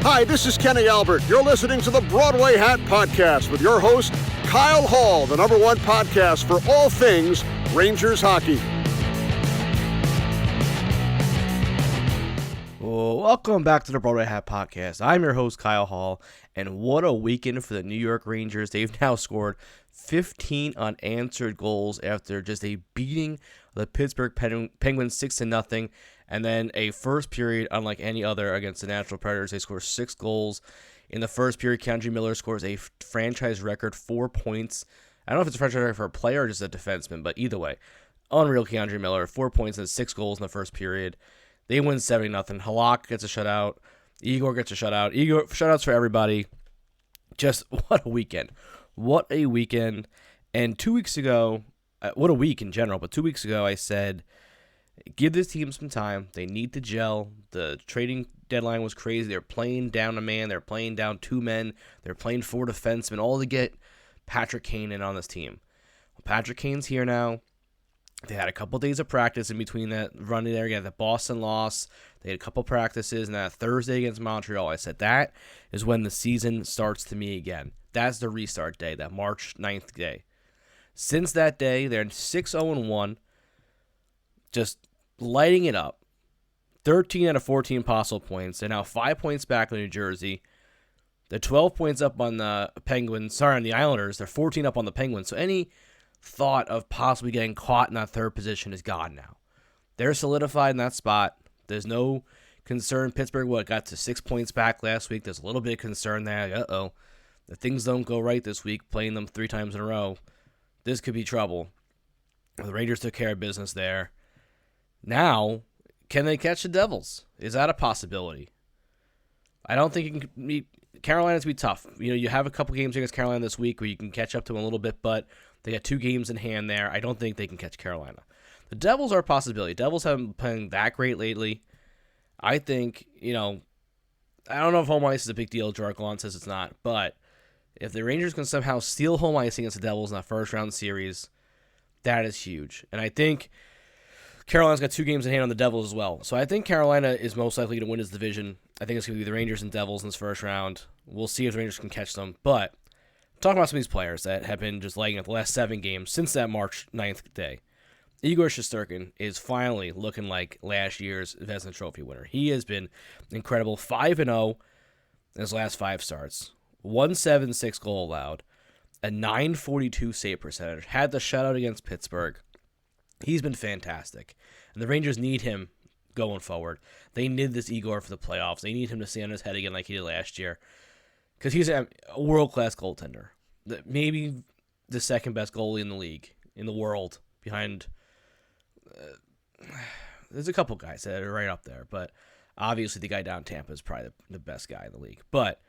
Hi, this is Kenny Albert. You're listening to the Broadway Hat Podcast with your host, Kyle Hall, the #1 podcast for all things Rangers hockey. Welcome back to the Broadway Hat Podcast. I'm your host, Kyle Hall, and what a weekend for the New York Rangers. They've now scored 15 unanswered goals after just a beating of the Pittsburgh Penguins 6-0, and then a first period unlike any other against the Nashville Predators. They score 6 goals. In the first period, Keandre Miller scores a franchise record 4 points. I don't know if it's a franchise record for a player or just a defenseman, but either way, unreal Keandre Miller, 4 points and 6 goals in the first period. They win 7-0. Halak gets a shutout. Igor gets a shutout. Shutouts for everybody. Just what a weekend. What a weekend. And 2 weeks ago, what a week in general, but 2 weeks ago I said, give this team some time. They need to gel. The trading deadline was crazy. They're playing down a man. They're playing down 2 men. They're playing 4 defensemen, all to get Patrick Kane in on this team. Well, Patrick Kane's here now. They had a couple days of practice in between that run there. You had the Boston loss. They had a couple practices, and that Thursday against Montreal, I said that is when the season starts to me again. That's the restart day, that March 9th day. Since that day, they're 6-0-1, just lighting it up. 13 out of 14 possible points. They're now 5 points back on New Jersey. They're 12 points up on the Penguins. On the Islanders. They're 14 up on the Penguins. So any thought of possibly getting caught in that third position is gone now. They're solidified in that spot. There's no concern. Pittsburgh got to 6 points back last week. There's a little bit of concern there. If things don't go right this week, playing them 3 times in a row, this could be trouble. The Rangers took care of business there. Now, can they catch the Devils? Is that a possibility? I don't think you can meet Carolina's be tough. You have a couple games against Carolina this week where you can catch up to them a little bit, but they got 2 games in hand there. I don't think they can catch Carolina. The Devils are a possibility. Devils haven't been playing that great lately. I think, I don't know if home ice is a big deal. Jarklon says it's not, but if the Rangers can somehow steal home ice against the Devils in that first round series, that is huge. And I think Carolina's got 2 games in hand on the Devils as well. So I think Carolina is most likely to win this division. I think it's going to be the Rangers and Devils in this first round. We'll see if the Rangers can catch them. But talking about some of these players that have been just lighting up the last 7 games since that March 9th day. Igor Shesterkin is finally looking like last year's Vezina Trophy winner. He has been incredible. 5-0 in his last 5 starts. 176 goal allowed. A .942 save percentage. Had the shutout against Pittsburgh. He's been fantastic. And the Rangers need him going forward. They need this Igor for the playoffs. They need him to stay on his head again like he did last year. Because he's a world-class goaltender. Maybe the second best goalie in the league, in the world, behind... there's a couple guys that are right up there, but obviously the guy down in Tampa is probably the best guy in the league. But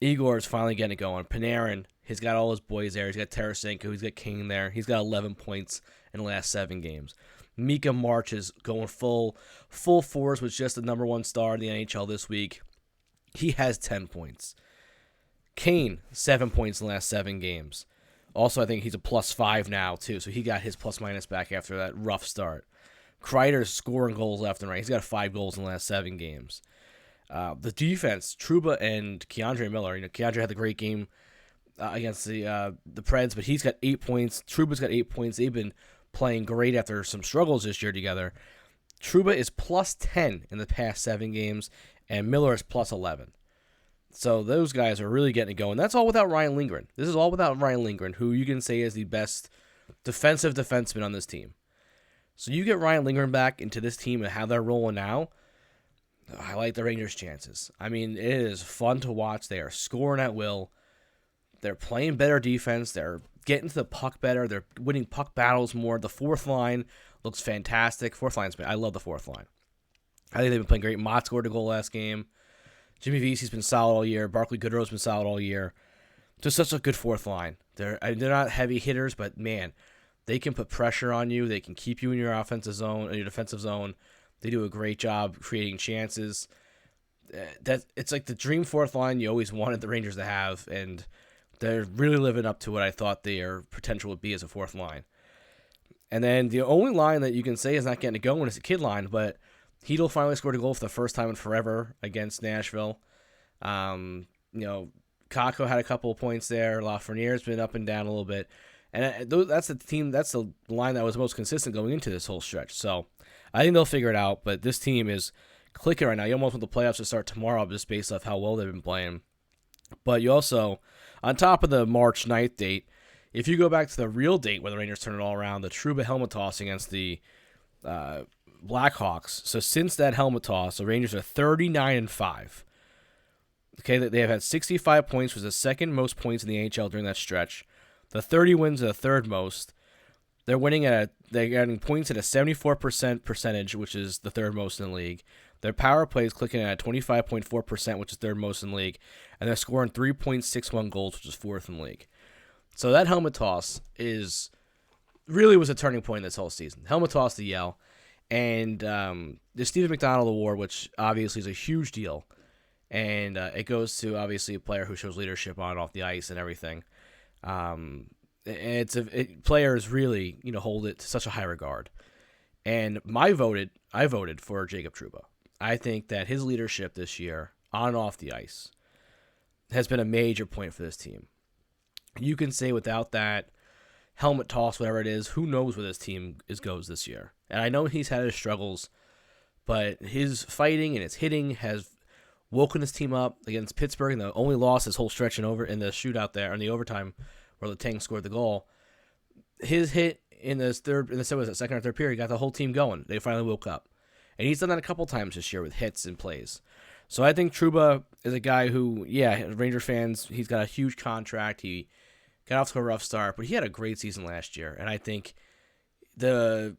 Igor is finally getting it going. Panarin, he's got all his boys there. He's got Tarasenko. He's got King there. He's got 11 points in the last 7 games. Mika March is going full force with just the #1 star in the NHL this week. He has 10 points. Kane, 7 points in the last 7 games. Also, I think he's a +5 now, too, so he got his plus-minus back after that rough start. Kreider's scoring goals left and right. He's got 5 goals in the last 7 games. The defense, Trouba and Keandre Miller. Keandre had the great game against the Preds, but he's got 8 points. Trouba's got 8 points. They've been playing great after some struggles this year together. Trouba is +10 in the past 7 games, and Miller is +11. So those guys are really getting it going. That's all without Ryan Lindgren. This is all without Ryan Lindgren, who you can say is the best defensive defenseman on this team. So you get Ryan Lindgren back into this team and how they're rolling now, I like the Rangers' chances. I mean, it is fun to watch. They are scoring at will. They're playing better defense. They're getting to the puck better. They're winning puck battles more. The 4th line looks fantastic. I love the 4th line. I think they've been playing great. Mott scored a goal last game. Jimmy Vesey's been solid all year. Barclay Goodrow's been solid all year. Just such a good 4th line. They're not heavy hitters, but man, they can put pressure on you. They can keep you in your offensive zone, in your defensive zone. They do a great job creating chances. It's like the dream 4th line you always wanted the Rangers to have, and they're really living up to what I thought their potential would be as a 4th line. And then the only line that you can say is not getting it going is the kid line, but Hedl finally scored a goal for the first time in forever against Nashville. Kako had a couple of points there. Lafreniere's been up and down a little bit. And that's the team, that's the line that was most consistent going into this whole stretch. So I think they'll figure it out, but this team is clicking right now. You almost want the playoffs to start tomorrow just based off how well they've been playing. But you also, on top of the March 9th date, if you go back to the real date where the Rangers turn it all around, the Trouba helmet toss against the Blackhawks. So since that helmet toss, the Rangers are 39-5. Okay, they have had 65 points, which was the second most points in the NHL during that stretch. The 30 wins are the third most. They're getting points at a 74% percentage, which is the third most in the league. Their power play is clicking at 25.4%, which is third most in the league. And they're scoring 3.61 goals, which is fourth in the league. So that helmet toss really was a turning point in this whole season. Helmet toss to Yale. And the Stephen McDonald Award, which obviously is a huge deal. And it goes to, obviously, a player who shows leadership on and off the ice and everything. Players really, hold it to such a high regard. And I voted for Jacob Trouba. I think that his leadership this year, on and off the ice, has been a major point for this team. You can say without that helmet toss, whatever it is, who knows where this team goes this year. And I know he's had his struggles, but his fighting and his hitting has woken his team up against Pittsburgh, and the only loss his whole stretch in the shootout there, in the overtime where Letang scored the goal. His hit in the second or third period got the whole team going. They finally woke up. And he's done that a couple times this year with hits and plays. So I think Trouba is a guy who, Ranger fans, he's got a huge contract. He got off to a rough start, but he had a great season last year. And I think the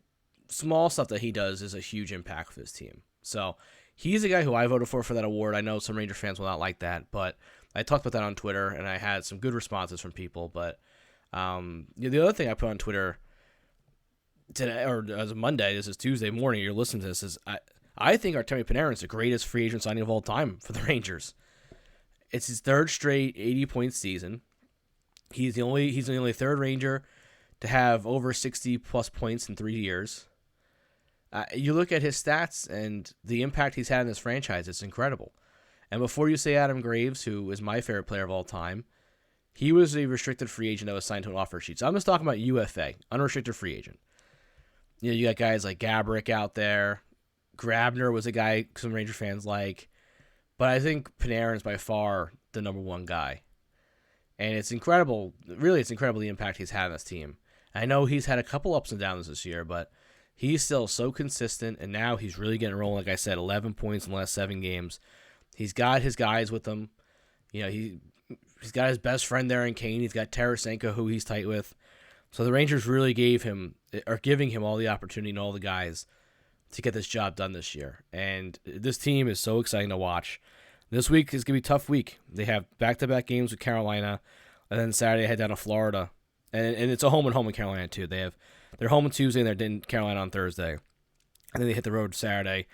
small stuff that he does is a huge impact for this team. So he's a guy who I voted for that award. I know some Ranger fans will not like that, but I talked about that on Twitter, and I had some good responses from people. But the other thing I put on Twitter today, or as a Monday, this is Tuesday morning, you're listening to this, is I think Artemi Panarin is the greatest free agent signing of all time for the Rangers. It's his third straight 80-point season. He's the only third Ranger to have over 60-plus points in 3 years. You look at his stats and the impact he's had in this franchise, it's incredible. And before you say Adam Graves, who is my favorite player of all time, he was a restricted free agent that was signed to an offer sheet. So I'm just talking about UFA, unrestricted free agent. You got guys like Gaborik out there. Grabner was a guy some Ranger fans like. But I think Panarin is by far the number one guy. And it's incredible. Really, it's incredible the impact he's had on this team. I know he's had a couple ups and downs this year, but he's still so consistent, and now he's really getting rolling. Like I said, 11 points in the last 7 games. He's got his guys with him. He's got his best friend there in Kane. He's got Tarasenko, who he's tight with. So the Rangers really giving him all the opportunity and all the guys to get this job done this year. And this team is so exciting to watch. This week is going to be a tough week. They have back-to-back games with Carolina, and then Saturday they head down to Florida. And it's a home and home in Carolina, too. They're home on Tuesday, and they're in Carolina on Thursday. And then they hit the road Saturday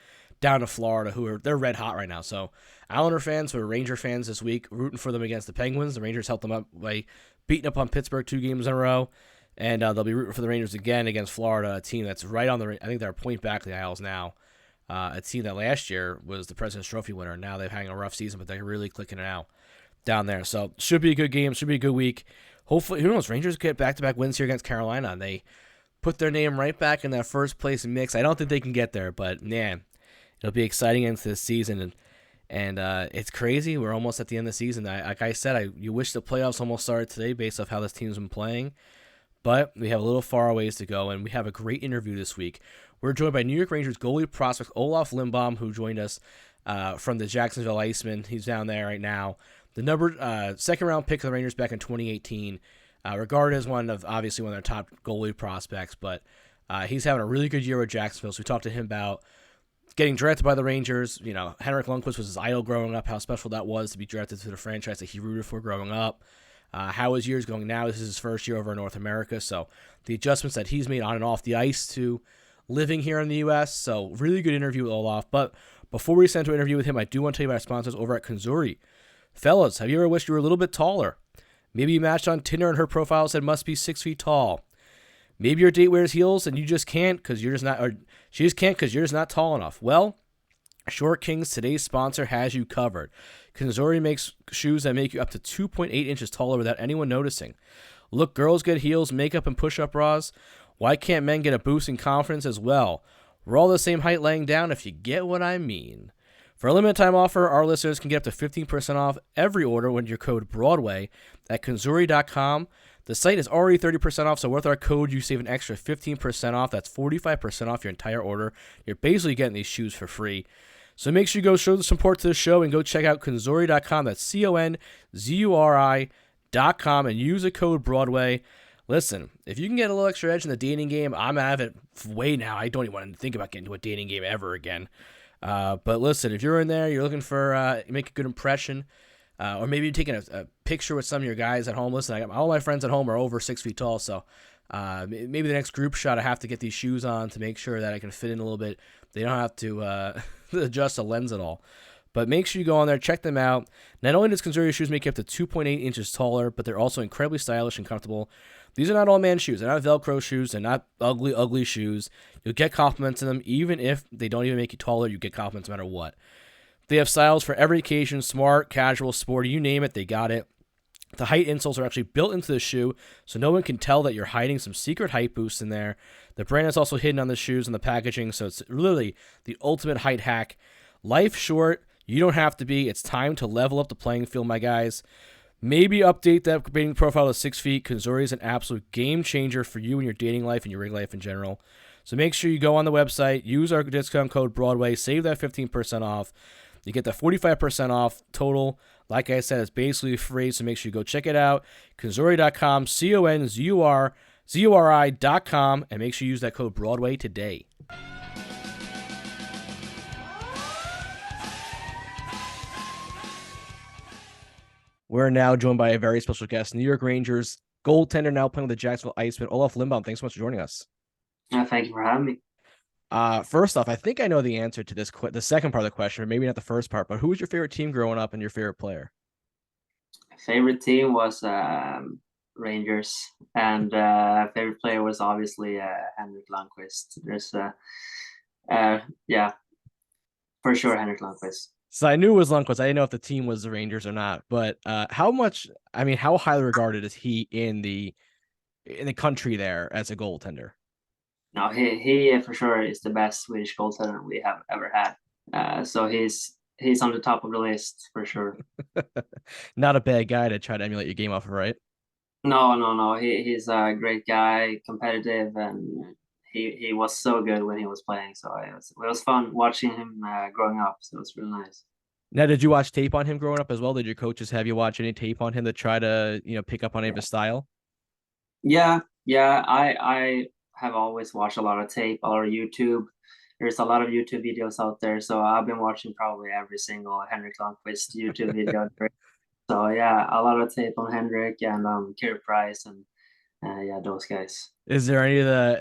down to Florida, they're red hot right now. So Islander fans who are Ranger fans this week, rooting for them against the Penguins. The Rangers helped them up by beating up on Pittsburgh 2 games in a row. And they'll be rooting for the Rangers again against Florida, a team that's right on I think they're a point back to the Isles now. A team that last year was the President's Trophy winner. Now they're having a rough season, but they're really clicking it out down there. So should be a good game, should be a good week. Hopefully, who knows, Rangers get back-to-back wins here against Carolina, and they put their name right back in that first place mix. I don't think they can get there, but man, it'll be exciting into this season, and it's crazy. We're almost at the end of the season. Like I said, you wish the playoffs almost started today based off how this team's been playing, but we have a little far ways to go, and we have a great interview this week. We're joined by New York Rangers goalie prospect Olof Lindbom, who joined us from the Jacksonville Icemen. He's down there right now. The second-round pick of the Rangers back in 2018, regarded as one of their top goalie prospects, but he's having a really good year with Jacksonville, so we talked to him about getting drafted by the Rangers. Henrik Lundqvist was his idol growing up, how special that was to be drafted to the franchise that he rooted for growing up, how his year's going now. This is his first year over in North America, so the adjustments that he's made on and off the ice to living here in the U.S., so really good interview with Olaf. But before we send to an interview with him, I do want to tell you about our sponsors over at Kanzuri. Fellas, have you ever wished you were a little bit taller? Maybe you matched on Tinder and her profile said must be 6 feet tall. Maybe your date wears heels and you just can't because you're just not, or she just can't because you're just not tall enough. Well, Short Kings, today's sponsor, has you covered. Kanzuri makes shoes that make you up to 2.8 inches taller without anyone noticing. Look, girls get heels, makeup, and push-up bras. Why can't men get a boost in confidence as well? We're all the same height laying down, if you get what I mean. For a limited time offer, our listeners can get up to 15% off every order with your code BROADWAY at kanzuri.com. The site is already 30% off, so with our code, you save an extra 15% off. That's 45% off your entire order. You're basically getting these shoes for free. So make sure you go show the support to the show and go check out kanzuri.com. That's CONZURI.com and use the code BROADWAY. Listen, if you can get a little extra edge in the dating game, I'm out of it way now. I don't even want to think about getting into a dating game ever again. But listen, if you're in there, you're looking for make a good impression, or maybe you're taking a picture with some of your guys at home. Listen, all my friends at home are over 6 feet tall, so maybe the next group shot I have to get these shoes on to make sure that I can fit in a little bit. They don't have to adjust the lens at all. But make sure you go on there, check them out. Not only does Kanzuri shoes make you up to 2.8 inches taller, but they're also incredibly stylish and comfortable. These are not all-man shoes. They're not Velcro shoes. They're not ugly, ugly shoes. You'll get compliments in them. Even if they don't even make you taller, you get compliments no matter what. They have styles for every occasion, smart, casual, sporty, you name it, they got it. The height insoles are actually built into the shoe, so no one can tell that you're hiding some secret height boost in there. The brand is also hidden on the shoes and the packaging, so it's literally the ultimate height hack. Life short, you don't have to be. It's time to level up the playing field, my guys. Maybe update that dating profile to 6 feet. Kanzuri is an absolute game changer for you in your dating life and your rig life in general. So make sure you go on the website, use our discount code BROADWAY, save that 15% off. You get the 45% off total. Like I said, it's basically free, so make sure you go check it out. Kanzuri.com, CONZURI.com, and make sure you use that code BROADWAY today. We're now joined by a very special guest, New York Rangers goaltender, now playing with the Jacksonville Icemen, Olof Lindbom. Thanks so much for joining us. Thank you for having me. First off, I think I know the answer to this, the second part of the question, or maybe not the first part, but who was your favorite team growing up and your favorite player? Favorite team was Rangers, and favorite player was obviously Henrik Lundqvist. There's yeah, for sure Henrik Lundqvist. So I knew it was Lundqvist. I didn't know if the team was the Rangers or not, but how highly regarded is he in the country there as a goaltender? No, he for sure is the best Swedish goaltender we have ever had. So he's on the top of the list for sure. Not a bad guy to try to emulate your game off of, right? No. He's a great guy, competitive, and he was so good when he was playing. So it was fun watching him growing up. So it was really nice. Now, did you watch tape on him growing up as well? Did your coaches have you watch any tape on him to try to pick up on any of his style? Yeah. I have always watched a lot of tape, a lot of YouTube. There's a lot of YouTube videos out there, so I've been watching probably every single Henrik Lundqvist YouTube video. So yeah, a lot of tape on Henrik and Carey Price and those guys. Is there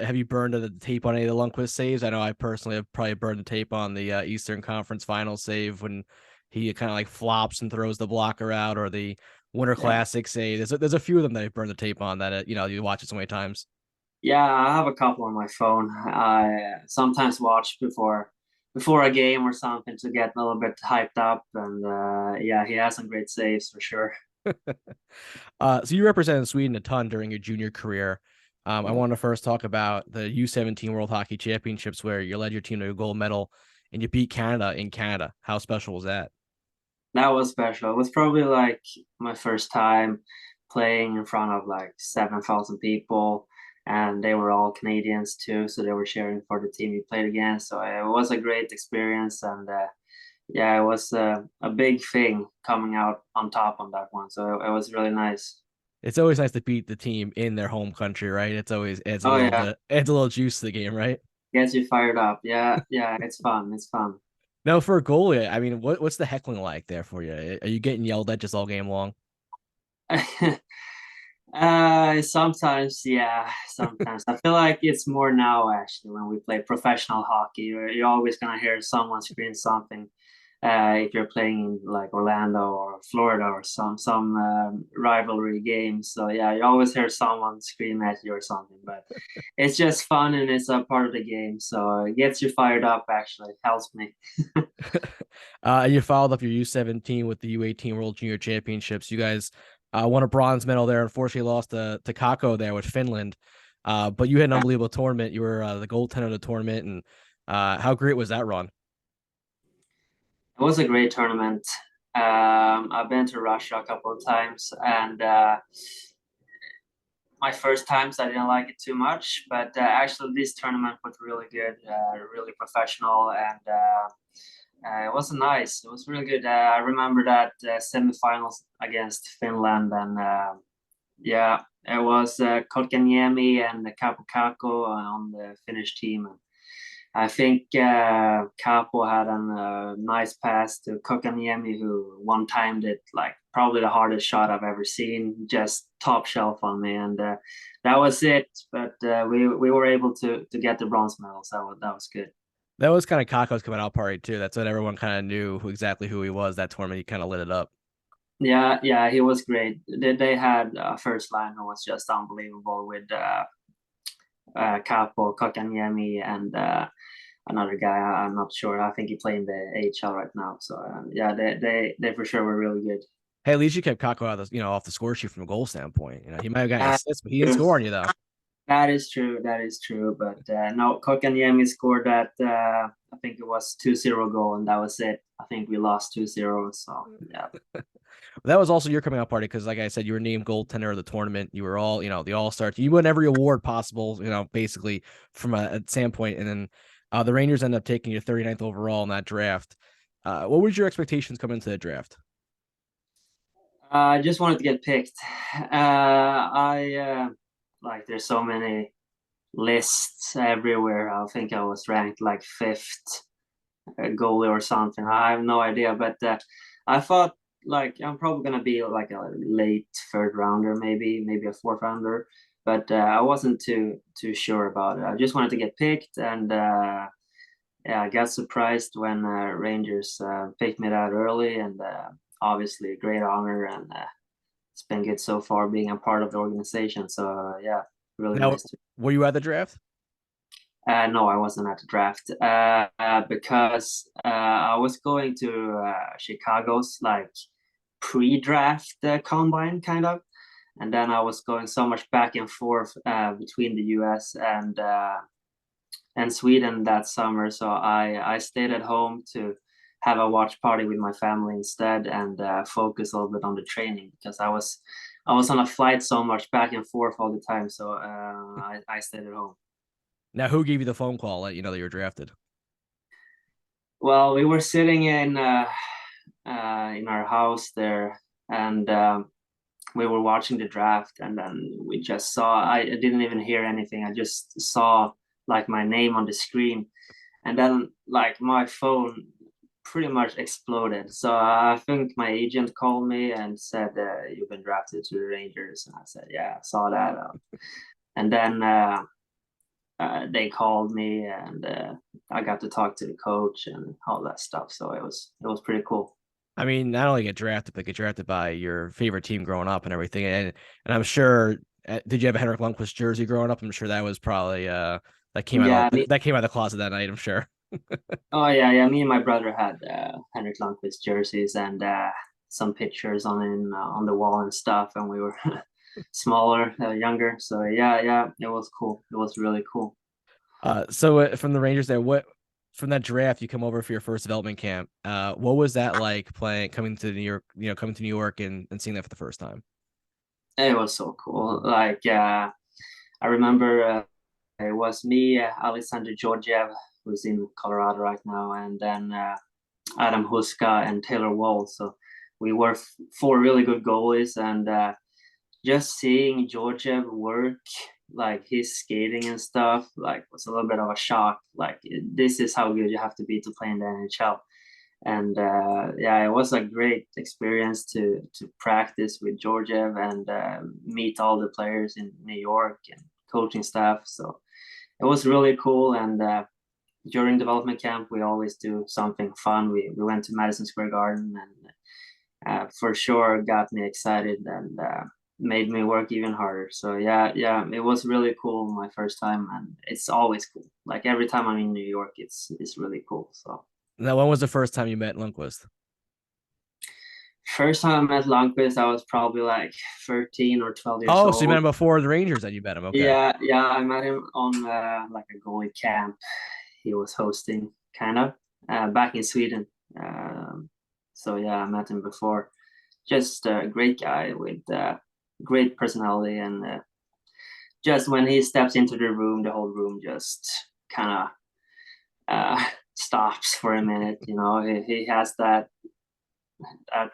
have you burned the tape on any of the Lundqvist saves? I know I personally have probably burned the tape on the Eastern Conference Final save when he kind of like flops and throws the blocker out, or the Winter Classic save. There's a few of them that I've burned the tape on that you watch it so many times. Yeah, I have a couple on my phone. I sometimes watch before a game or something to get a little bit hyped up. And he has some great saves for sure. So you represented Sweden a ton during your junior career. I want to first talk about the U17 World Hockey Championships, where you led your team to a gold medal and you beat Canada in Canada. How special was that? That was special. It was probably like my first time playing in front of like 7,000 people. And they were all Canadians too, so they were cheering for the team we played against. So it was a great experience, and it was a big thing coming out on top on that one. So it was really nice. It's always nice to beat the team in their home country, right? It's always adds a little juice to the game, right? Gets you fired up. Yeah, it's fun. It's fun. Now for a goalie, I mean, what's the heckling like there for you? Are you getting yelled at just all game long? Sometimes, yeah. Sometimes I feel like it's more now actually when we play professional hockey. You're always gonna hear someone scream something if you're playing in like Orlando or Florida or some rivalry games. So yeah, you always hear someone scream at you or something, but it's just fun and it's a part of the game. So it gets you fired up. Actually, helps me. You followed up your U17 with the U18 World Junior Championships. You guys won a bronze medal there. Unfortunately, lost to Kako there with Finland. But you had an unbelievable tournament. You were the goaltender of the tournament, and how great was that run? It was a great tournament. I've been to Russia a couple of times, and my first times I didn't like it too much, but actually this tournament was really good, really professional, and it was nice. It was really good. I remember that semifinals against Finland, and yeah, it was Kotkaniemi and Capo Kakko on the Finnish team. I think Capo had a nice pass to Kokaniemi, who one timed it like probably the hardest shot I've ever seen, just top shelf on me, and that was it. But we were able to get the bronze medal, so that was good. That was kind of Kako's coming out party too. That's what everyone kind of knew exactly who he was. That tournament, he kind of lit it up. Yeah, he was great. They had first line who was just unbelievable with Capo, Kokaniemi, and another guy. I'm not sure. I think he playing the AHL right now. So yeah, they for sure were really good. Hey, at least you kept Kako out of off the score sheet from a goal standpoint. He might have gotten That assists, but he didn't score on you though. that is true. That is true. But no, Kokaniemi scored that. I think it was 2-0 goal, and that was it. I think we lost 2-0. So yeah. That was also your coming out party because, like I said, you were named goaltender of the tournament. You were all, the all-star. You won every award possible, basically from a standpoint. And then the Rangers ended up taking you 39th overall in that draft. What was your expectations coming into the draft? I just wanted to get picked. I like there's so many lists everywhere. I think I was ranked like fifth goalie or something. I have no idea, but I thought like I'm probably gonna be like a late third rounder, maybe a fourth rounder, but I wasn't too sure about it. I just wanted to get picked, and yeah, I got surprised when Rangers picked me that early, and obviously a great honor, and it's been good so far being a part of the organization. So yeah, really Now, nice. were you at the draft? No, I wasn't at the draft because I was going to Chicago's like pre-draft combine kind of, and then I was going so much back and forth between the U.S. And Sweden that summer, so I stayed at home to have a watch party with my family instead and focus a little bit on the training because I was on a flight so much back and forth all the time, so I stayed at home. Now, who gave you the phone call that you were drafted? Well, we were sitting in our house there, and we were watching the draft, and then we just saw. I didn't even hear anything. I just saw like my name on the screen, and then like my phone pretty much exploded. So I think my agent called me and said, "You've been drafted to the Rangers," and I said, "Yeah, I saw that." And then they called me, and I got to talk to the coach and all that stuff. So it was pretty cool. I mean, not only get drafted, but get drafted by your favorite team growing up and everything. And I'm sure, did you have a Henrik Lundqvist jersey growing up? I'm sure that was probably that came out Yeah, that came out of the closet that night. I'm sure. oh yeah. Me and my brother had Henrik Lundqvist jerseys and some pictures on the wall and stuff. And we were smaller, younger. So yeah, it was cool. It was really cool. So from the Rangers there, what from that draft you come over for your first development camp? What was that like coming to New York? Coming to New York and seeing that for the first time. It was so cool. Like I remember it was me, Alexander Georgiev, who's in Colorado right now, and then Adam Huska and Taylor Wall. So we were four really good goalies, and just seeing Georgiev work, like his skating and stuff, like was a little bit of a shock. Like this is how good you have to be to play in the NHL. And yeah, it was a great experience to practice with Georgiev and meet all the players in New York and coaching staff. So it was really cool, and during development camp, we always do something fun. We went to Madison Square Garden, and for sure got me excited and made me work even harder. So yeah, it was really cool my first time, and it's always cool. Like every time I'm in New York, it's really cool. So Now, when was the first time you met Lundqvist? first time I met Lundqvist, I was probably like 13 or 12 years Oh, old. so you met him before the Rangers, and you met him. Okay. Yeah, I met him on like a goalie camp he was hosting, kind of, back in Sweden. So yeah, I met him before. Just a great guy with great personality, and just when he steps into the room, the whole room just kind of stops for a minute. You know, he has that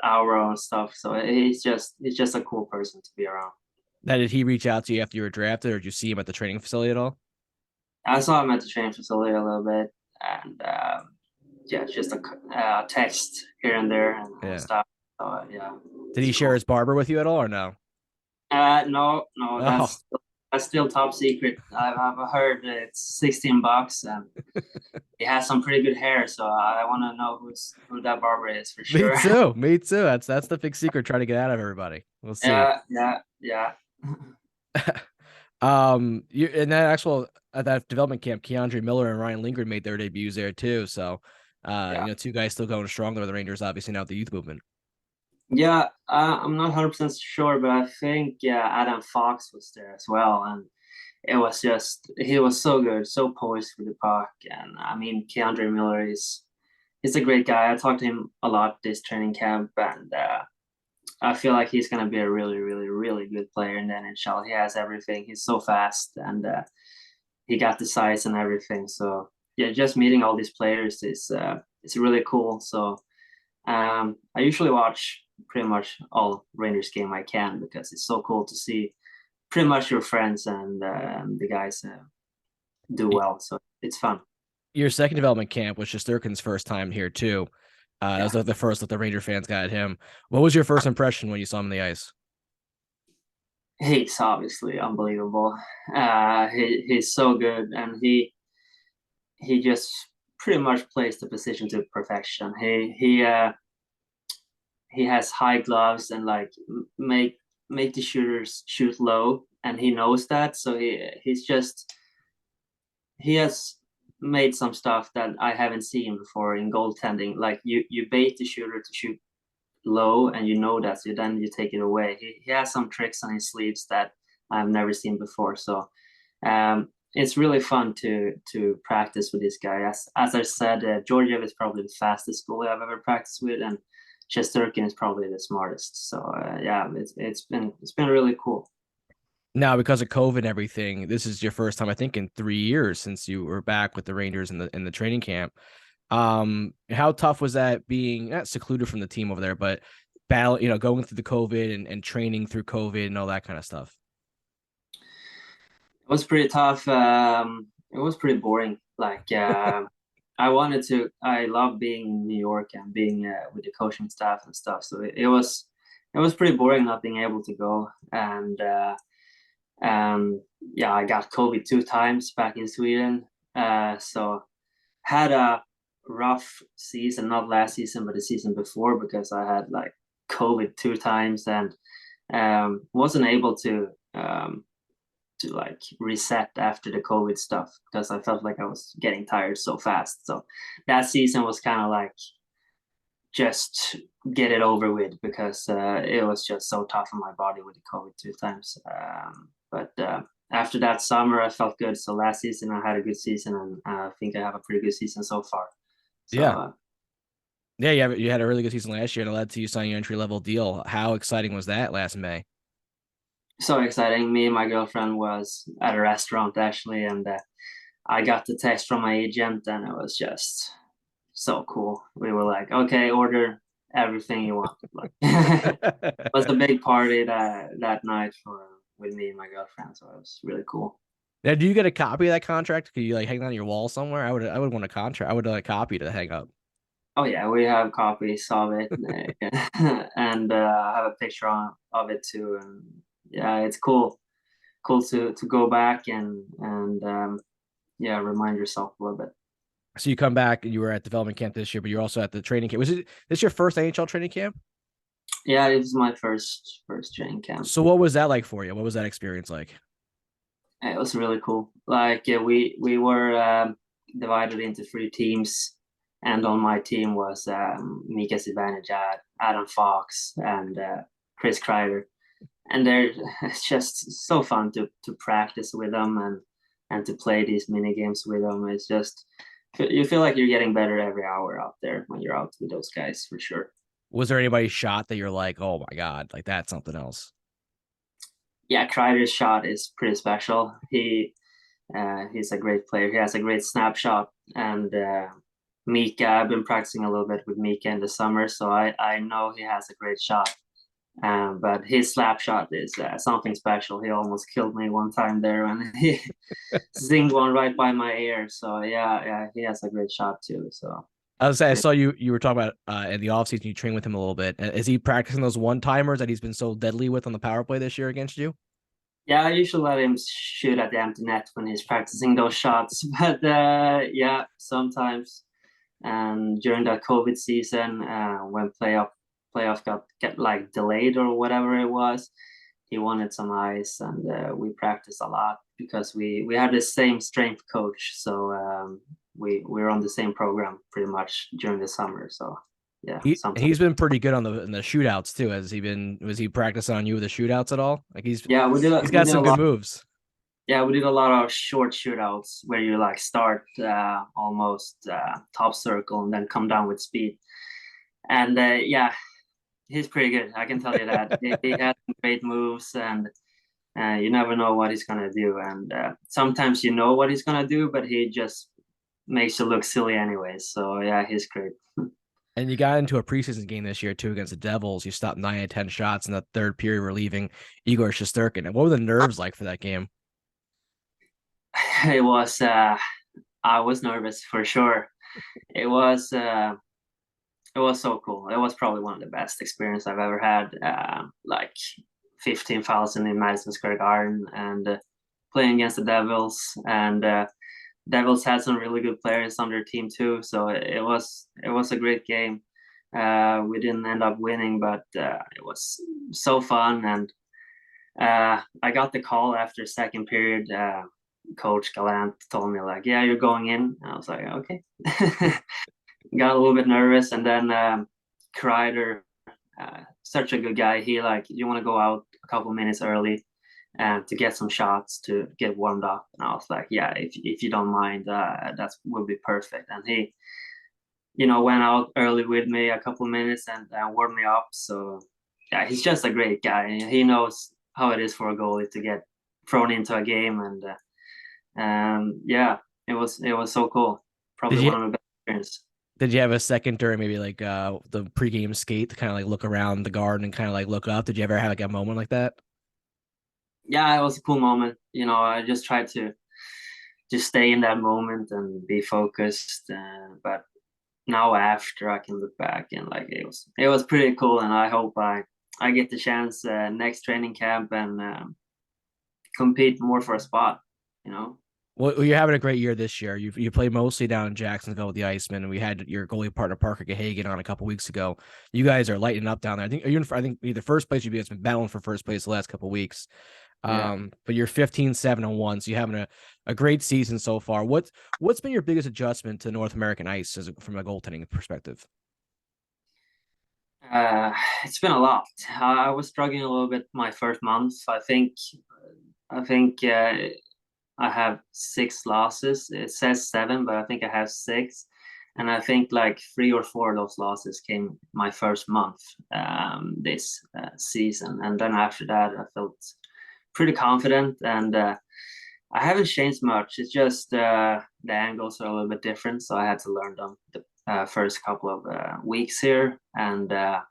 aura and stuff. So he's just a cool person to be around. Now, did he reach out to you after you were drafted, or did you see him at the training facility at all? I saw him at the training facility a little bit, and yeah, just a text here and there and Yeah. stuff. So yeah. Did he share cool. his barber with you at all, or no? No, Oh, that's still top secret. I've heard it's $16, and he has some pretty good hair. So I want to know who that barber is for me sure. too. Me too. That's the big secret. Trying to get out of everybody. We'll see. Yeah. You in that actual at that development camp, Keandre Miller and Ryan Lindgren made their debuts there too. So, Yeah. two guys still going strong there. The Rangers, obviously now the youth movement. Yeah, I'm not 100% sure, but I think Adam Fox was there as well, and it was just he was so good, so poised with the puck, and I mean Keandre Miller he's a great guy. I talked to him a lot this training camp, and I feel like he's gonna be a really, really, really good player in the NHL. He has everything. He's so fast, and he got the size and everything. So yeah, just meeting all these players is it's really cool. So I usually watch pretty much all Rangers game I can because it's so cool to see pretty much your friends and the guys do well. So it's fun. Your second development camp was Shesterkin's first time here too. That Yeah, was like the first that the Ranger fans got at him. What was your first impression when you saw him on the ice? he's obviously unbelievable. He's so good, and he just pretty much plays the position to perfection. He has high gloves and like make the shooters shoot low, and he knows that. So he has made some stuff that I haven't seen before in goaltending. Like you bait the shooter to shoot low, and you know that, so then you take it away. He has some tricks on his sleeves that I've never seen before. So it's really fun to practice with this guy. As I said, Georgiev is probably the fastest goalie I've ever practiced with, and Shesterkin is probably the smartest. So yeah, it's been really cool. Now, because of COVID and everything, this is your first time, I think, in 3 years since you were back with the Rangers in the training camp. How tough was that being not secluded from the team over there, but battle, going through the COVID and training through COVID and all that kind of stuff? It was pretty tough. It was pretty boring. Like I love being in New York and being with the coaching staff and stuff. So it was pretty boring not being able to go. And yeah, I got COVID 2 times back in Sweden. So had a rough season, not last season, but the season before, because I had like COVID 2 times, and wasn't able to like reset after the COVID stuff because I felt like I was getting tired so fast. So that season was kind of like just get it over with because it was just so tough on my body with the COVID 2 times. But after that summer, I felt good. So last season, I had a good season, and I think I have a pretty good season so far. So Yeah. Yeah, you had a really good season last year and it led to you signing your entry level deal. How exciting was that last May? so exciting. Me and my girlfriend was at a restaurant actually, and I got the text from my agent, and it was just so cool. We were like, okay, order everything you want. Like, it was a big party that night for with me and my girlfriend, so it was really cool. Now, do you get a copy of that contract? Could you like hang it on your wall somewhere? I would want a contract. I would like a copy to hang up. Oh yeah, we have copies of it, and I have a picture of it too. And yeah, it's cool to go back and yeah, remind yourself a little bit. So you come back and you were at development camp this year, but you're also at the training camp. Was it this your first NHL training camp? Yeah, it was my first training camp. So what was that like for you? What was that experience like? It was really cool. Like we were divided into 3 teams, and on my team was Mika Zibanejad, Adam Fox, and Chris Kreider. And they're it's just so fun to practice with them and to play these mini games with them. It's just you feel like you're getting better every hour out there when you're out with those guys for sure. Was there anybody shot that you're like, oh my God, like that's something else? Yeah, Kreider's shot is pretty special. He's a great player. He has a great snapshot. And Mika, I've been practicing a little bit with Mika in the summer, so I know he has a great shot. But his slap shot is something special. He almost killed me one time there when he zinged one right by my ear. So yeah, he has a great shot too. So I saw you were talking about in the offseason you train with him a little bit. Is he practicing those one-timers that he's been so deadly with on the power play this year against you? yeah, I usually let him shoot at the empty net when he's practicing those shots. But yeah, sometimes. And during that COVID season, when playoff get like delayed or whatever it was, he wanted some ice, and we practiced a lot because we had the same strength coach, so we're on the same program pretty much during the summer. So yeah, he's been pretty good on in the shootouts too. Was he practicing on you with the shootouts at all? Like he's got some good moves. Yeah, we did a lot of short shootouts where you like start almost top circle and then come down with speed. And yeah, he's pretty good. I can tell you that. He has great moves, and you never know what he's gonna do. And sometimes you know what he's gonna do, but he just makes you look silly anyways. So yeah, he's great. And you got into a preseason game this year too against the Devils. You stopped 9 of 10 shots in the third period, relieving Igor Shesterkin. And what were the nerves like for that game? It was. I was nervous for sure. It was. It was so cool. It was probably one of the best experience I've ever had. Like 15,000 in Madison Square Garden, and playing against the Devils, and Devils had some really good players on their team too. So it was a great game. We didn't end up winning, but it was so fun. And I got the call after second period. Coach Gallant told me like, "Yeah, you're going in." And I was like, "Okay." Got a little bit nervous, and then Kreider, such a good guy. He like, "You want to go out a couple minutes early and to get some shots to get warmed up?" And I was like, "Yeah, if you don't mind, that would be perfect." And he, went out early with me a couple minutes and warmed me up. So yeah, he's just a great guy. He knows how it is for a goalie to get thrown into a game, and yeah, it was so cool. Probably one of the best experiences. Did you have a second during maybe like the pregame skate to kind of like look around the garden and kind of like look up? Did you ever have like a moment like that? Yeah, it was a cool moment. I just tried to just stay in that moment and be focused. But now after I can look back and like it was pretty cool, and I hope I get the chance next training camp and compete more for a spot. Well, you're having a great year this year. You played mostly down in Jacksonville with the Icemen, and we had your goalie partner Parker Gahagan on a couple weeks ago. You guys are lighting up down there. I think either first place. You guys been battling for first place the last couple of weeks. Yeah. But you're 15-7-1, so you're having a great season so far. What's been your biggest adjustment to North American ice from a goaltending perspective? It's been a lot. I was struggling a little bit my first month. I think I have 6 losses. It says 7, but I think I have 6. And I think like 3 or 4 of those losses came my first month this season. And then after that, I felt pretty confident. And I haven't changed much. It's just the angles are a little bit different. So I had to learn them the first couple of weeks here. And I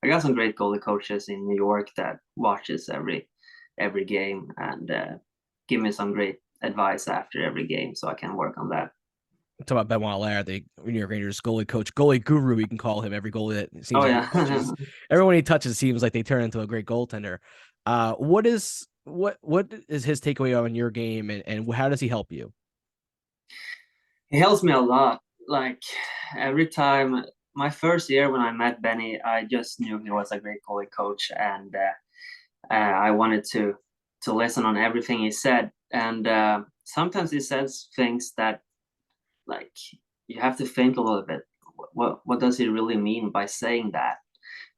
got some great goalie coaches in New York that watches every game and give me some great advice after every game, so I can work on that. Talk about Benoit Allaire, the New York Rangers goalie coach, goalie guru. You can call him. Every goalie that seems everyone he touches seems like they turn into a great goaltender. What is his takeaway on your game, and how does he help you? He helps me a lot. like every time, my first year when I met Benny, I just knew he was a great goalie coach, and I wanted to listen on everything he said. And sometimes he says things that, like, you have to think a little bit. What does he really mean by saying that?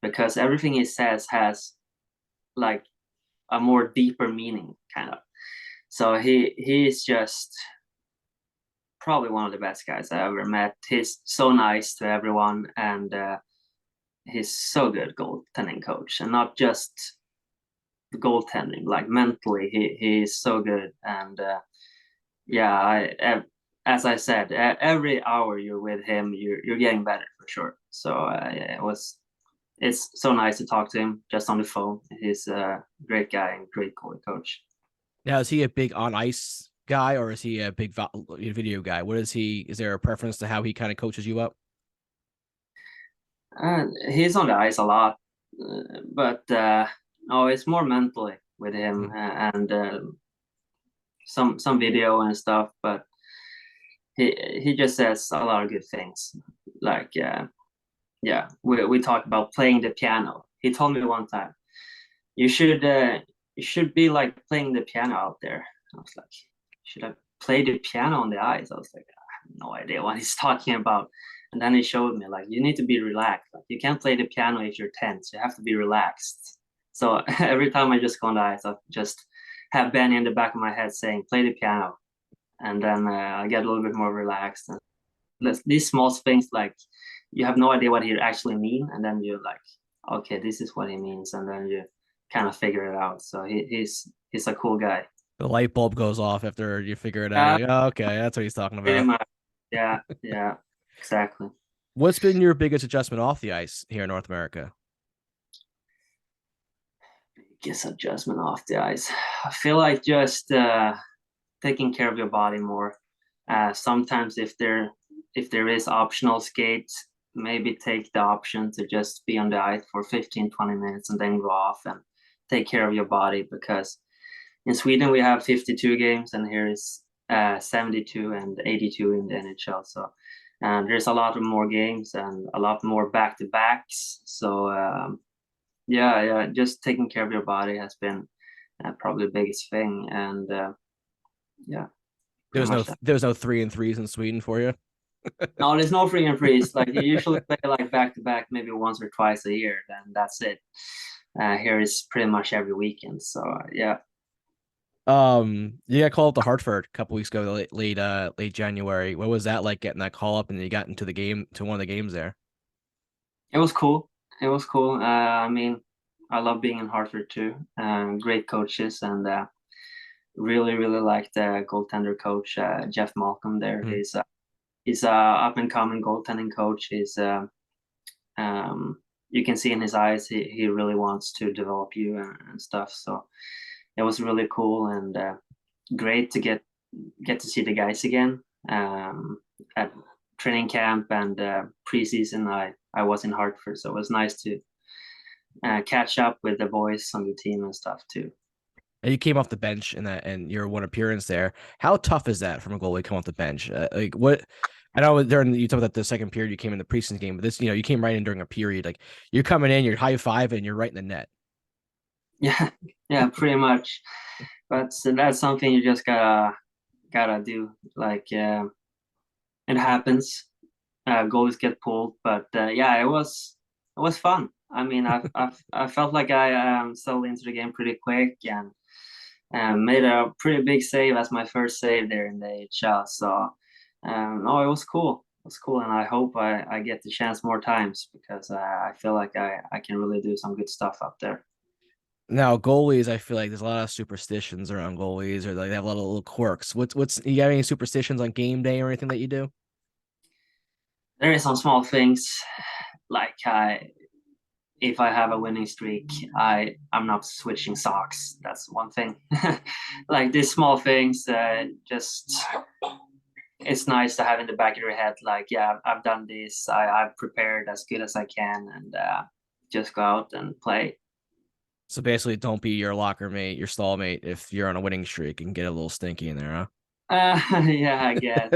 Because everything he says has like a more deeper meaning, kind of. So he's just probably one of the best guys I ever met. He's so nice to everyone, and he's so good goaltending coach, and not just the goaltending, like mentally, he's so good. And as I said, every hour you're with him, you're getting better for sure. So yeah, it's so nice to talk to him just on the phone. He's a great guy and great goalie coach. Now, is he a big on ice guy, or is he a big video guy? What is he? Is there a preference to how he kind of coaches you up? He's on the ice a lot, but no, it's more mentally with him, and some video and stuff. But he just says a lot of good things. Like yeah, we talked about playing the piano. He told me one time, you should be like playing the piano out there. I was like, should I play the piano on the ice? I was like, I have no idea what he's talking about. And then he showed me, like, you need to be relaxed. Like, you can't play the piano if you're tense. You have to be relaxed. So every time I just go on the ice, I just have Benny in the back of my head saying, play the piano. And then I get a little bit more relaxed. And these small things, like, you have no idea what he actually mean. And then you're like, okay, this is what he means. And then you kind of figure it out. So he's a cool guy. The light bulb goes off after you figure it out. Like, oh, okay, that's what he's talking about. Yeah, exactly. What's been your biggest adjustment off the ice here in North America? Biggest adjustment off the ice, I feel like just taking care of your body more. Sometimes if there is optional skates, maybe take the option to just be on the ice for 15-20 minutes and then go off and take care of your body, because in Sweden we have 52 games and here is 72 and 82 in the NHL. So there's a lot of more games and a lot more back-to-backs. So yeah, just taking care of your body has been probably the biggest thing. And yeah, There's no 3-and-3s in Sweden for you. No, there's no 3-and-3s. Like, you usually play like back-to-back maybe once or twice a year, then that's it. Here is pretty much every weekend. So yeah. You got called up to Hartford a couple weeks ago, late January. What was that like, getting that call up and you got into the game, to one of the games there? It was cool. I mean, I love being in Hartford too. Great coaches, and really like the goaltender coach, Jeff Malcolm there. Mm-hmm. He's a up and coming goaltending coach. He's you can see in his eyes he really wants to develop you and stuff. So it was really cool and great to get to see the guys again at training camp and preseason. I was in Hartford, so it was nice to catch up with the boys on the team and stuff too. And you came off the bench in that, and your one appearance there. How tough is that from a goalie come off the bench? Like, what? I know you talked about the second period you came in the preseason game, but this, you came right in during a period. Like, you're coming in, you're high five, and you're right in the net. Yeah, pretty much. But that's something you just gotta do. Like, it happens. Goals get pulled, but yeah, it was fun. I mean, I felt like I settled into the game pretty quick and made a pretty big save as my first save there in the AHL. So no, it was cool. It was cool, and I hope I get the chance more times, because I feel like I can really do some good stuff up there. Now, goalies, I feel like there's a lot of superstitions around goalies, or like they have a lot of little quirks. What's you got any superstitions on game day or anything that you do? There is some small things, like if I have a winning streak, I'm not switching socks. That's one thing. Like, these small things, just it's nice to have in the back of your head. Like, yeah, I've done this. I've prepared as good as I can, and just go out and play. So basically, don't be your locker mate, your stall mate, if you're on a winning streak and get a little stinky in there, huh? Yeah, I guess.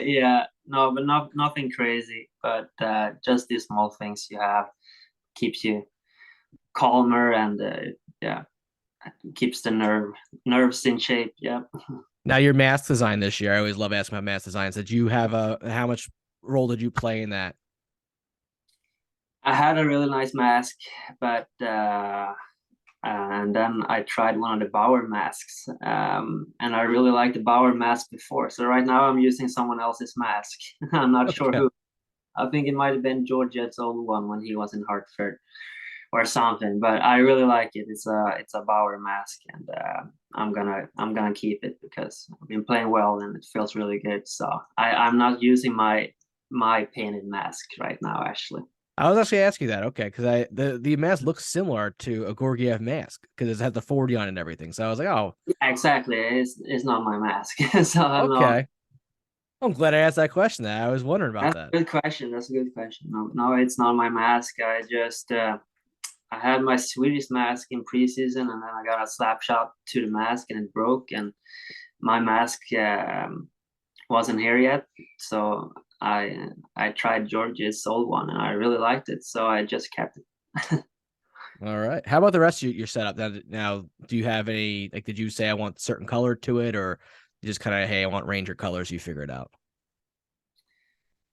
Yeah, no, but nothing crazy. But just these small things you have keeps you calmer and yeah, keeps the nerves in shape. Yeah. Now your mask design this year, I always love asking about mask designs. Did you have how much role did you play in that? I had a really nice mask, but and then I tried one of the Bauer masks, and I really liked the Bauer mask before. So right now I'm using someone else's mask. I'm not sure Okay. who. I think it might have been Georgette's old one when he was in Hartford or something. But I really like it. It's a Bauer mask, and I'm gonna keep it because I've been playing well and it feels really good. So I'm not using my painted mask right now, actually. I was actually asking that. Okay, because the mask looks similar to a Gorgiev mask because it has the 40 on it and everything. So I was like, oh, Yeah, exactly. It's not my mask, so I'm not. okay. I'm glad I asked that question. That I was wondering about That's that. a good question. That's a good question. No, no, it's not my mask. I had my Swedish mask in preseason, and then I got a slap shot to the mask, and it broke. And my mask wasn't here yet, so I tried George's old one, and I really liked it, so I just kept it. All right. How about the rest of your setup? Now, do you have any like? Did you say I want certain color to it, or you just kind of hey, I want Ranger colors? You figure it out.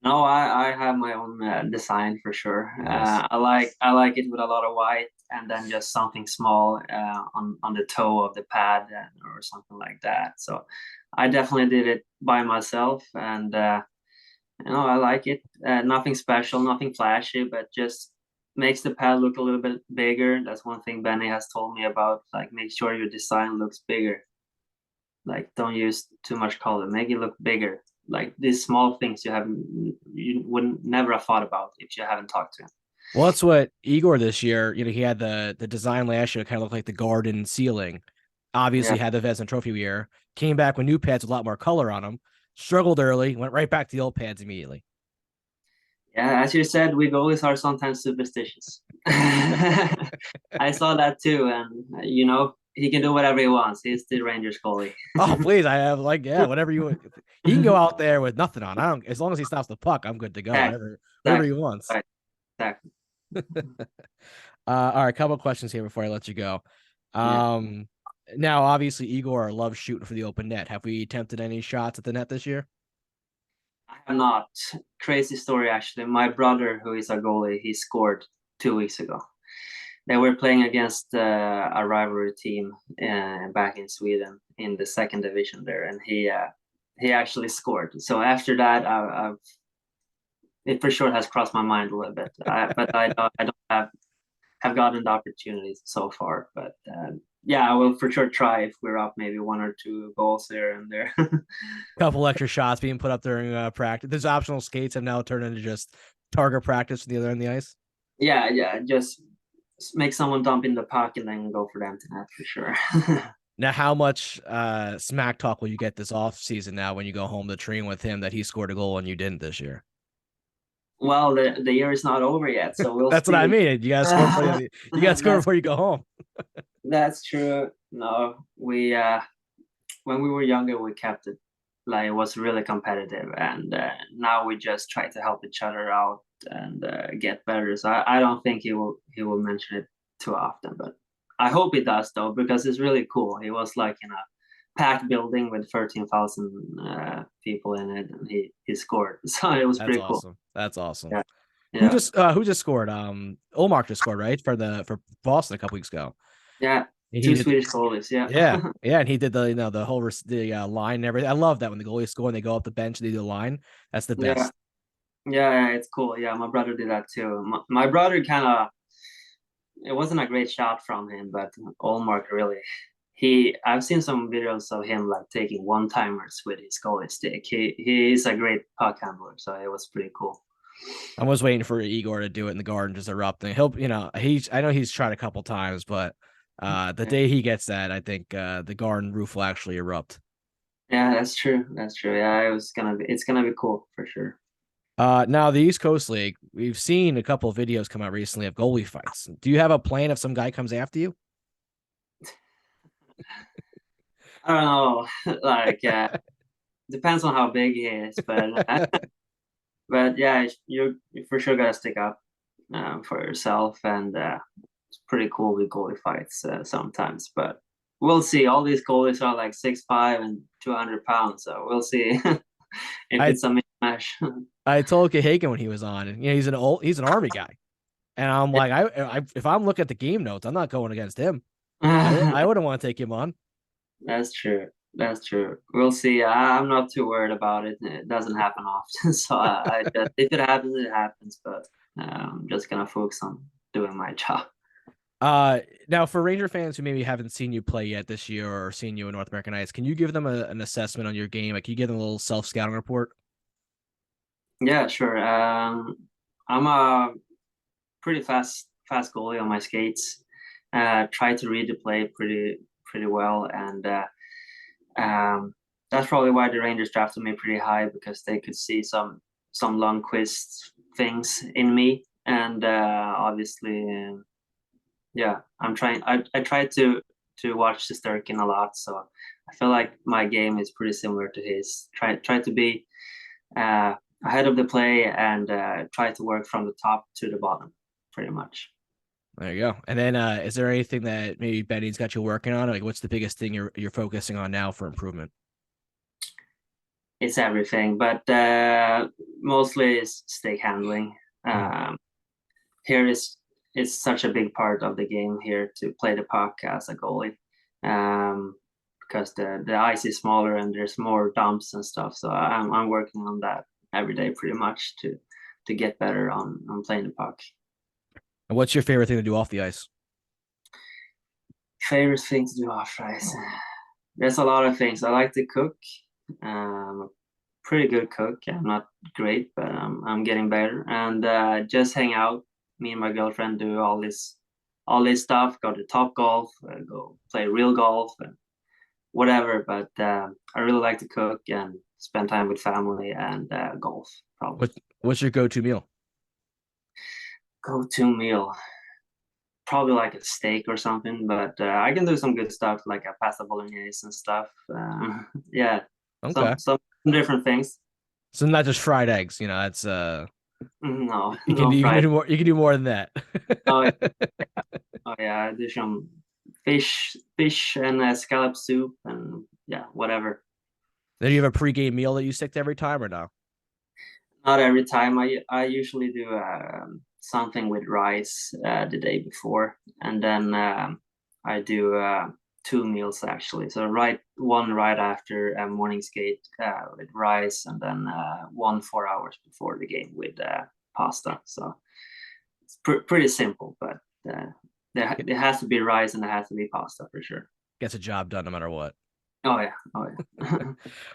No, I have my own design for sure. Nice. I like it with a lot of white and then just something small on the toe of the pad or something like that. So I definitely did it by myself, and I like it. Nothing special, nothing flashy, but just makes the pad look a little bit bigger. That's one thing Benny has told me about. Like, make sure your design looks bigger. Like, don't use too much color. Make it look bigger. Like these small things you wouldn't never have thought about if you haven't talked to him. Well, that's what Igor this year. He had the design last year, kind of looked like the garden ceiling. Yeah, Obviously, had the Vezina Trophy year. Came back with new pads with a lot more color on them. Struggled early, went right back to the old pads immediately. yeah. As you said, we goalies are sometimes superstitious. I saw that too, and he can do whatever he wants. He's the Rangers goalie. Oh, please, I have like whatever you. He can go out there with nothing on. I don't as long as he stops the puck, I'm good to go. Exactly, Whatever he wants. right, exactly. All right, couple of questions here before I let you go. Yeah. Now obviously Igor loves shooting for the open net. Have we attempted any shots at the net this year? I have not. Crazy story, actually. My brother, who is a goalie, he scored 2 weeks ago. They were playing against a rivalry team back in Sweden in the second division there, and he actually scored. So after that, it for sure has crossed my mind a little bit. But I don't have gotten the opportunities so far. But yeah, I will for sure try if we're up maybe one or two goals here and there. Couple extra shots being put up during practice. Those optional skates have now turned into just target practice from the other end of the ice. Yeah, just make someone dump in the puck and then go for the empty net for sure. Now, how much smack talk will you get this off season now when you go home to train with him that he scored a goal and you didn't this year? Well, the year is not over yet, so we'll That's see. what I mean. You got to score before you got to score before you go home. That's true. No, we when we were younger, we kept it like it was really competitive, and now we just try to help each other out and get better. So I don't think he will mention it too often, but I hope he does though because it's really cool. He was like in a packed building with 13,000 people in it, and he scored. So it was That's pretty cool. awesome. That's awesome. Yeah, Who yeah, just scored? Olmark just scored, right? For Boston a couple weeks ago. yeah. He Two did, Swedish goalies. Yeah, yeah, yeah, and he did the whole line and everything. I love that when the goalies score and they go up the bench and they do the line. That's the yeah, best. yeah. It's cool. Yeah, my brother did that too. My brother kind of it wasn't a great shot from him, but Allmark really I've seen some videos of him like taking one timers with his goalie stick. He's a great puck handler, so it was pretty cool. I was waiting for Igor to do it in the garden, just erupting. I know he's tried a couple times, but the Yeah, day he gets that, I think the garden roof will actually erupt. yeah, that's true. That's true. Yeah, it's gonna be cool for sure. Now the East Coast League, we've seen a couple of videos come out recently of goalie fights. Do you have a plan if some guy comes after you? I don't know, like depends on how big he is, but But yeah, you for sure gotta stick up for yourself, and it's pretty cool with goalie fights sometimes. But we'll see. All these goalies are like 6'5" and 200 pounds, so we'll see if I it's a mismatch. I told Kahagan when he was on, and he's an Army guy, and I'm like, if I'm looking at the game notes, I'm not going against him. I wouldn't want to take him on. That's true. That's true. We'll see. I'm not too worried about it. It doesn't happen often, so I just, if it happens, it happens. But I'm just gonna focus on doing my job. Now for Ranger fans who maybe haven't seen you play yet this year or seen you in North American Ice, can you give them an assessment on your game? Like, can you give them a little self-scouting report? Yeah, sure. I'm a pretty fast goalie on my skates. Try to read the play pretty well, and that's probably why the Rangers drafted me pretty high, because they could see some Lundqvist things in me, and obviously, yeah, I try to watch the Sturkin a lot, so I feel like my game is pretty similar to his. Try to be ahead of the play, and try to work from the top to the bottom, pretty much. There you go. And then, is there anything that maybe Benny's got you working on? Like, what's the biggest thing you're focusing on now for improvement? It's everything, but mostly it's stick handling. Here is such a big part of the game here to play the puck as a goalie, because the ice is smaller and there's more dumps and stuff. So I'm working on that every day pretty much to get better on playing the puck. And what's your favorite thing to do off the ice? Favorite thing to do off ice? There's a lot of things. I like to cook. I'm a pretty good cook. I'm not great, but I'm getting better. And just hang out. Me and my girlfriend do all this stuff. Go to Top Golf, go play real golf, and whatever. But I really like to cook and spend time with family and golf. Probably. What's your go-to meal? Go-to meal? Probably like a steak or something, but I can do some good stuff like a pasta bolognese and stuff. Yeah, Okay. some different things. So not just fried eggs, that's No, you can do more. You can do more than that. Oh, yeah. Oh yeah, I do some fish and scallop soup and yeah, whatever. Then you have a pregame meal that you stick to every time, or no? Not every time. I usually do something with rice the day before, and then I do 2 meals actually. So one right after a morning skate with rice, and then 4 hours before the game with pasta. So it's pretty simple, but there has to be rice and there has to be pasta for sure. Gets a job done no matter what. Oh yeah.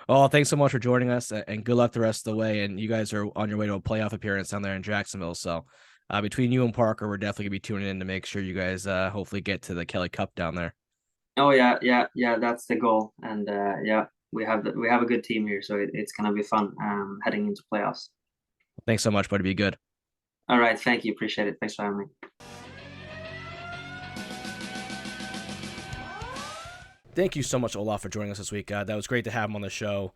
Well, thanks so much for joining us, and good luck the rest of the way. And you guys are on your way to a playoff appearance down there in Jacksonville. So between you and Parker, we're definitely gonna be tuning in to make sure you guys hopefully get to the Kelly Cup down there. Oh yeah. That's the goal, and yeah, we have a good team here, so it's gonna be fun heading into playoffs. Thanks so much, buddy. Be good. All right, thank you, appreciate it. Thanks for having me. Thank you so much, Olof, for joining us this week. That was great to have him on the show.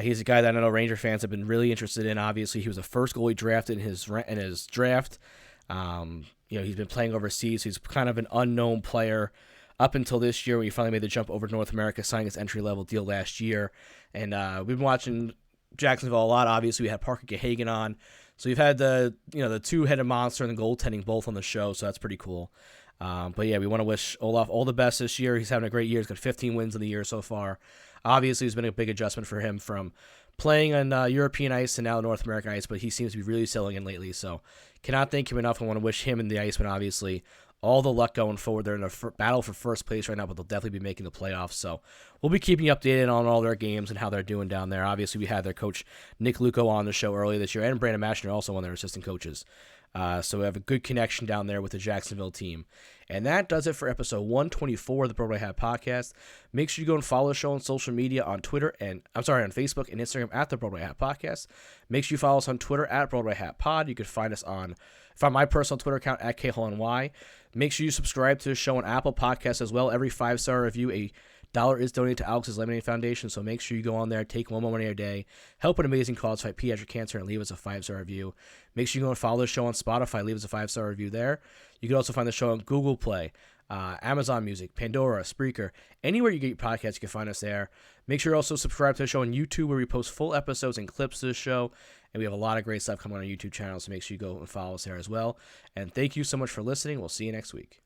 He's a guy that I know Ranger fans have been really interested in. Obviously, he was the first goalie drafted in his draft. He's been playing overseas. He's kind of an unknown player up until this year when he finally made the jump over to North America, signing his entry-level deal last year. And we've been watching Jacksonville a lot. Obviously, we had Parker Gahagan on. So we've had the two-headed monster and the goaltending both on the show, so that's pretty cool. But yeah, we want to wish Olof all the best this year. He's having a great year. He's got 15 wins in the year so far. Obviously, it's been a big adjustment for him from playing on European ice and now North American ice, but he seems to be really selling in lately. So cannot thank him enough. I want to wish him and the Iceman, obviously, all the luck going forward. They're in a battle for first place right now, but they'll definitely be making the playoffs. So we'll be keeping you updated on all their games and how they're doing down there. Obviously, we had their coach, Nick Luco, on the show earlier this year, and Brandon Mashner, also one of their assistant coaches. So we have a good connection down there with the Jacksonville team. And that does it for episode 124 of the Broadway Hat Podcast. Make sure you go and follow the show on social media on Twitter on Facebook and Instagram at the Broadway Hat Podcast. Make sure you follow us on Twitter at Broadway Hat Pod. You can find us on my personal Twitter account at KHLNY. Make sure you subscribe to the show on Apple Podcasts as well. Every 5-star review, a Dollar is donated to Alex's Lemonade Foundation, so make sure you go on there, take one more money a day, help an amazing cause, fight pediatric cancer, and leave us a 5-star review. Make sure you go and follow the show on Spotify, leave us a 5-star review there. You can also find the show on Google Play, Amazon Music, Pandora, Spreaker, anywhere you get your podcasts, you can find us there. Make sure you also subscribe to the show on YouTube, where we post full episodes and clips of the show, and we have a lot of great stuff coming on our YouTube channel, so make sure you go and follow us there as well. And thank you so much for listening. We'll see you next week.